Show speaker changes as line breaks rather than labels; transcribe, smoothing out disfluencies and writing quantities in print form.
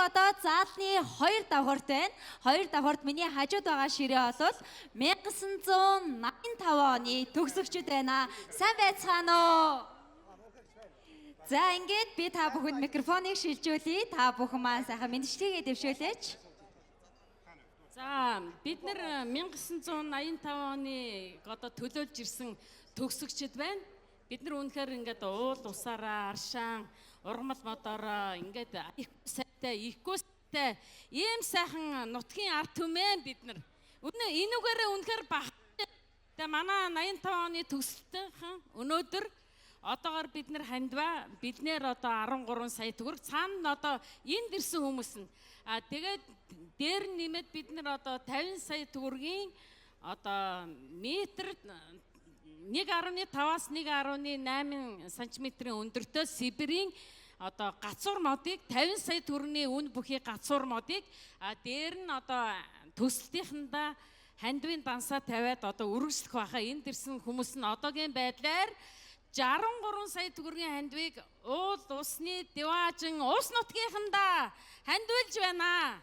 одоо заалны 2 давхарт байна. 2 давхарт миний хажууд байгаа ширээ бол 1985 оны төгсөгчд байна. Сайн байцгаана уу? За ингээд би та бүхэнд микрофоныг шилжүүлье. Та бүхэн маань сайхан мэдчилгээгээ дэвшүүлээч.
За бид нэр 1985 оны одоо төлөөлж ирсэн төгсөгчд байна. Бид нар үнэхээр ингээд уул усаараа аршаан ургамал модороо ингээд ихгүй сайтай ийм сайхан нутгийн ард түмэн бид нар энүүгээрээ үнэхээр багтаа. Тэгээ манай 85 оны төгсөлтийн өнөөдөр одоогоор бид нар хандва биднэр одоо 13 сая төгрөг цаана одоо энд ирсэн хүмүүс нь тэгээд дээр нэмээд бид нар одоо 50 сая төгрөгийн одоо метр 1.5-аас 1.8 см-ийн өндөртөө Сибирийн одоо гацуур модыг 50 сая төгрөгийн үн бүхий гацуур модыг дээр нь одоо төсөлтийнхандаа хандвын дансаа тавиад одоо үргэлжлэх байхаа энд ирсэн хүмүүс нь одоогийн байдлаар 63 сая төгрөгийн хандвыг уул усны диваажин ус нутгийнхандаа хандвилж байна.